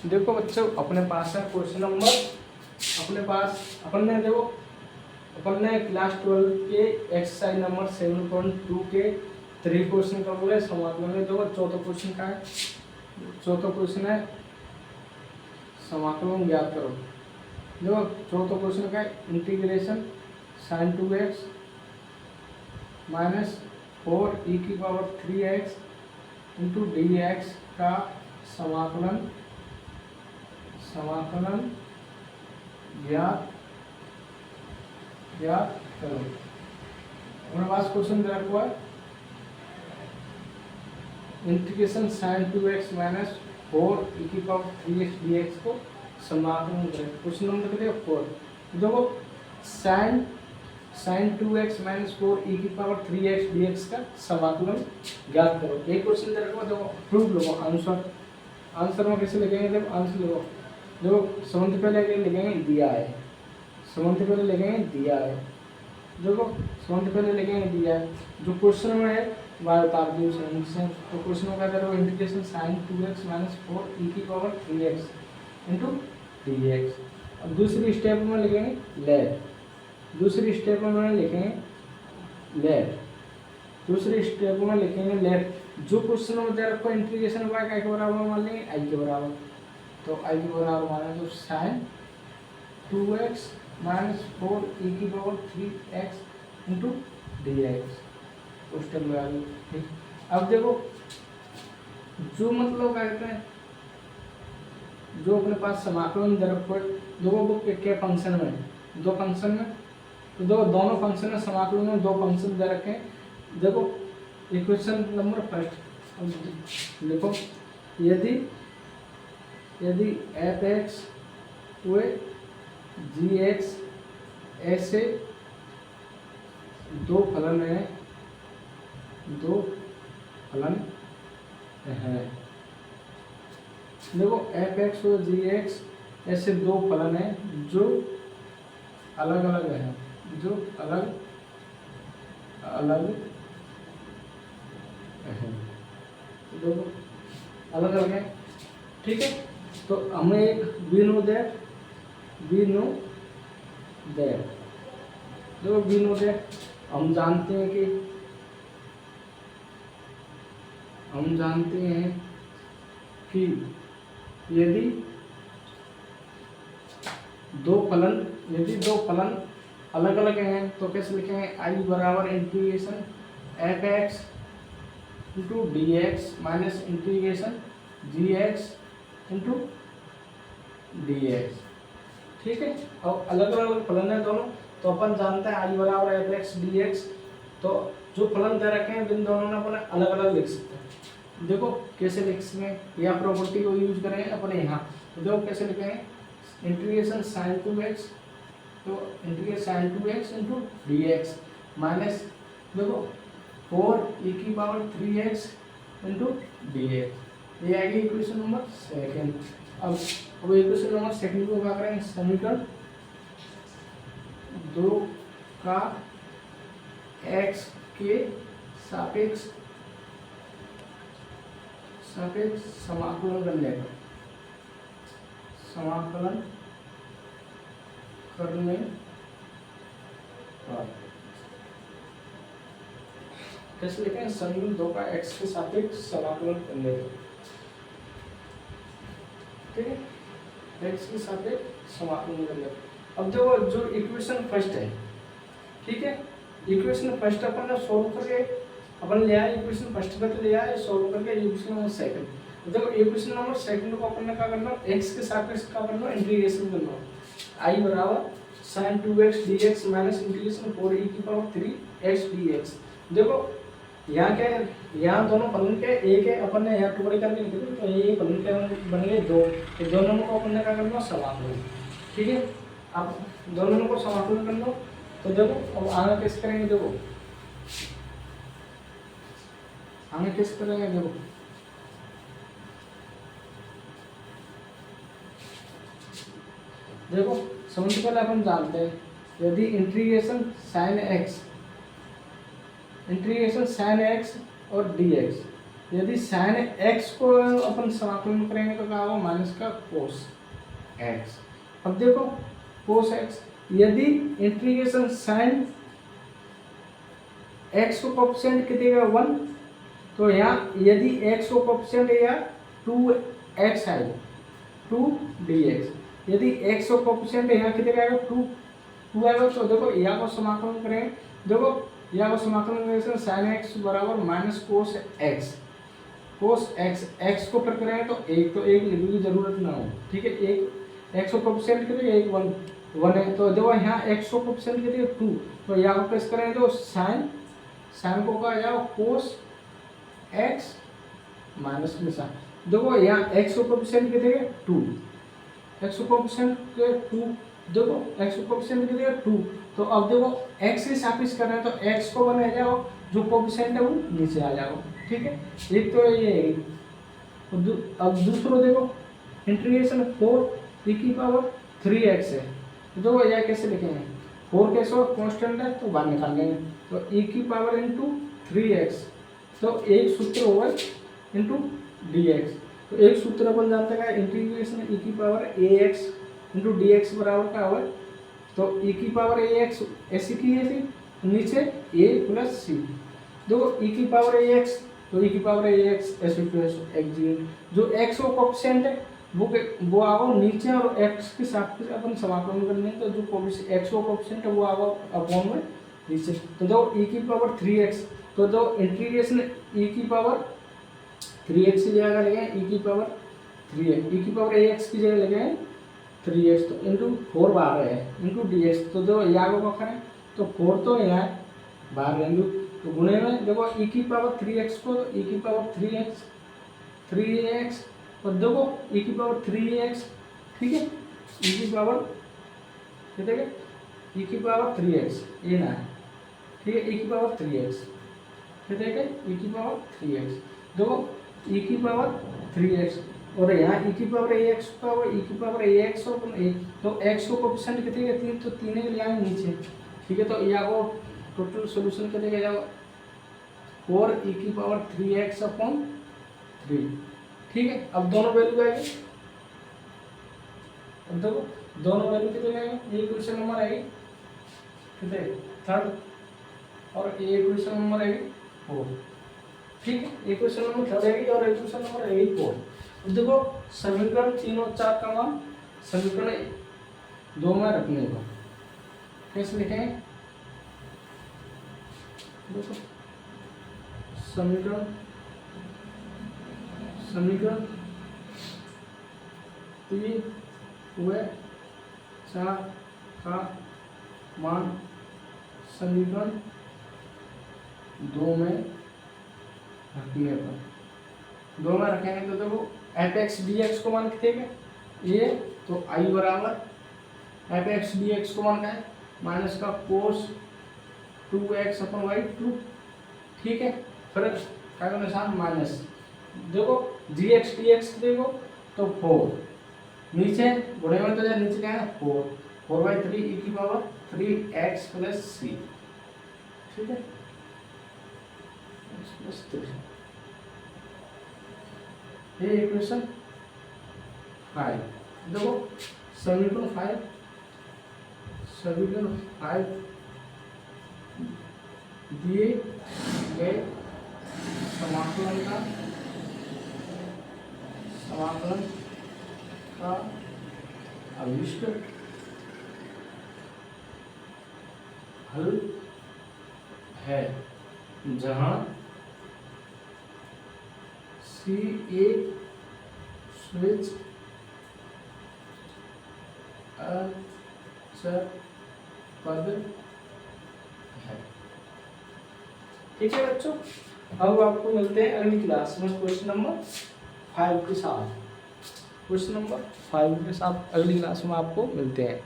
देखो बच्चों, अपने पास है क्वेश्चन नंबर, अपने पास अपन ने देखो अपन ने क्लास 12 के एक्सरसाइज नंबर 7.2 के 3 क्वेश्चन कर हुए समाकलन में। देखो चौथा क्वेश्चन का है, चौथा क्वेश्चन है समाकलन ज्ञात करो। देखो चौथा क्वेश्चन का integration sin 2x minus 4e⁻3x into dx का समाकलन ज्ञात करो। हमारे पास क्वेश्चन दिया हुआ है integration sin 2x minus 4e⁻3x dx को समाकलन करें। क्वेश्चन नंबर कितने 4। देखो sin 2x minus 4e⁻3x dx का समाकलन ज्ञात करो। एक क्वेश्चन दिया हुआ, देखो प्रूफ लो आंसर में कैसे लिखेंगे। देखो आंसर देखो समझ पहले लिखेंगे दिया है, समझ पहले लिखेंगे दिया है। देखो समझ पहले लिखेंगे दिया है, जो क्वेश्चन में है वह बता दी से। तो क्वेश्चन में क्या करो, integration sin 2x minus 4e⁻3x into dx। अब दूसरी स्टेप में लिखेंगे लेट, दूसरी स्टेप में लिखेंगे लेट। जो क्वेश्चन में दे रखो इंटीग्रेशन y का बराबर मान लेंगे i के बराबर, तो i के बराबर माने तो sin 2x minus 4e⁻3x into dx उस टाइम में आ गई। ठीक, अब देखो जो मतलब क्या कहते हैं, जो अपने पास समाकलन दे रखो दो बुक के फंक्शन में, दो फंक्शन में, तो देखो दोनों फंक्शन में समाकलन में दो फंक्शन दे रखे हैं। देखो इक्वेशन नंबर फर्स्ट देखो, यदि f(x) व g(x) ऐसे दो फलन है, देखो f(x) व g(x) ऐसे दो फलन है जो अलग अलग है, देखो अलग अलग है। ठीक है, तो हमें एक वी नो दैट देखो वी नो दैट हम जानते हैं कि यदि दो फलन अलग अलग हैं तो कैसे लिखेंगे, i बराबर integration f(x) into dx minus integration gx into dx। ठीक है, और अलग अलग फलन है दोनों, तो अपन जानते हैं i बराबर f(x) dx। तो जो फलन दे रखे हैं इन दोनों ने अपन अलग अलग लिख सकते हैं। देखो कैसे लिख सकते हैं, या प्रॉपर्टी को यूज करेंगे अपने यहाँ। तो देखो कैसे लिखेंगे, इंटीग्रेशन sin 2x, तो integration sin 2x into dx minus देखो 4e⁻3x इंटू dx। ये आएगी इक्वेशन नंबर सेकंड। अब इक्वेशन नंबर सेकंड को क्या करेंगे, समीकरण 2 का x के सापेक्ष समाकलन करने पर कैसे लिखेंगे, समीकरण 2 का x के सापेक्ष समाकलन करने पर। ठीक है, x के सापेक्ष समाकलन करने पर। अब देखो जो इक्वेशन फर्स्ट है, ठीक है, इक्वेशन फर्स्ट अपन ने सोल्व करके अपन ले आए, इक्वेशन फर्स्ट पे ले आए सोल्व करके इक्वेशन नंबर सेकंड। देखो इक्वेशन नंबर सेकंड को अपन ने क्या करना, x के सापेक्ष क्या करना, इंटीग्रेशन करना। i बराबर sin 2x dx minus integration 4e⁻3x dx। देखो यहाँ क्या है, यहाँ दोनों फलन के एक है, अपन ने यहाँ टुकड़े करके लिखे थे, तो ये फलन के बन गए दो, तो दोनों को अपन ने क्या करना, समाकलन। ठीक है, अब दोनों को समाकलन कर लो। तो देखो अब आगे कैसे करेंगे, देखो आगे कैसे करेंगे, देखो सबसे पहले अपन जानते हैं यदि इंटीग्रेशन sin x और dx यदि साइन एक्स को अपन समाकलन करेंगे तो क्या होगा, माइनस का कोस एक्स। अब देखो कोस एक्स, यदि इंटीग्रेशन साइन एक्स को कोएफिशिएंट कितने का 1, तो यहाँ यदि एक्स को कोएफिशिएंट या 2x है 2dx, यदि एक्स को कोएफिशिएंट यहाँ कितने का आएगा 2 आएगा, तो देखो यहाँ को समाकलन करेंगे, देखो यहाँ को समाकलन करेंगे साइन एक्स बराबर माइनस कोस एक्स, एक्स को फिर करेंगे तो एक लिखने की जरूरत ना हो, ठीक है। एक एक्स को कोएफिशिएंट कितने, एक 1 है, तो देखो यहाँ एक्स को कोएफिशिएंट कितने 2, तो यहाँ को प्रेस करेंगे तो साइन को क्या आ जाएगा कोस एक्स माइनस निशान। देखो यहाँ एक्स को कोएफिशिएंट कितने 2, एक्स को कोएफिशिएंट के 2, देखो एक्स को कोएफिशिएंट कितने 2, तो अब देखो एक्स के सापेक्ष कर रहे हैं तो एक्स को 1 आ जाओ, जो कोएफिशिएंट है वो नीचे आ जाओ, ठीक है। एक तो ये है। अब दूसरा देखो इंटीग्रेशन 4 e की पावर 3x है, देखो यह कैसे लिखेंगे, 4 कैसे हो कांस्टेंट है तो बाहर निकाल लेंगे, तो e की पावर इंटू 3x, तो एक सूत्र होगा इंटू dx, तो एक सूत्र अपन जानते हैं इंटीग्रेशन e की पावर ax इंटू dx बराबर क्या होगा, तो e की पावर ax ऐसी की ऐसी नीचे a प्लस c, देखो e की पावर ax, तो e की पावर ax ऐसे प्लस x, जो x को कोएफिशिएंट है वो आवा नीचे और x के साथ अपन समाकलन करने हैं, तो जो x को कोएफिशिएंट है वो आवा अपॉन में नीचे, तो दो e की पावर 3x, तो दो इंटीग्रेशन e की पावर 3x की जगह लगे e की पावर 3x, e की पावर ax की जगह लगे 3x, तो इंटू 4 बाहर है इंटू dx, तो दो यहाँ को करें तो 4 तो यहाँ बाहर रहेंगे, तो गुणे में देखो e की पावर 3x को e की पावर 3x और देखो e की पावर 3x, ठीक है, e की पावर कितने के e की पावर 3x ये ना है, ठीक है, e की पावर 3x कितने के e की पावर 3x, देखो e की पावर 3x और यहाँ e की पावर ax का वो e की पावर ax और तो x को कोएफिशिएंट कितने के 3, तो 3 के लिए नीचे, ठीक है, तो यहाँ को टोटल सॉल्यूशन कितने का जाओ 4 e की पावर 3x अपॉन 3, ठीक है। अब दोनों वैल्यू आएगी, अब देखो दोनों वैल्यू कितने आएंगे, ये क्वेश्चन नंबर आएगी कितने 3rd और ये क्वेश्चन नंबर आएगी 4, ठीक है, ये क्वेश्चन नंबर 3rd आएगी और ये क्वेश्चन नंबर आएगी 4। अब देखो समीकरण 3 और 4 का मान समीकरण 2 में रखने को कैसे लिखेंगे, देखो समीकरण 3 व 4 का मान समीकरण 2 में रखने पर, 2 में रखेंगे तो देखो fx dx को मान कितने ये, तो i बराबर fx dx को मान का है माइनस का कोस 2x अपन y 2, ठीक है, फिर क्या का निशान माइनस, देखो dx dx देखो तो 4 नीचे गुणे में, तो नीचे क्या है 4/3 e की पावर 3x प्लस c, ठीक है, x प्लस 3, ये इक्वेशन 5। देखो समीकरण 5 दिए गए समाकलन का अभिष्ट हल है, जहाँ C एक स्विच अचर पद है, ठीक है बच्चों। अब आपको मिलते हैं अगली क्लास में क्वेश्चन नंबर 5 के साथ, क्वेश्चन नंबर 5 के साथ अगली क्लास में आपको मिलते हैं।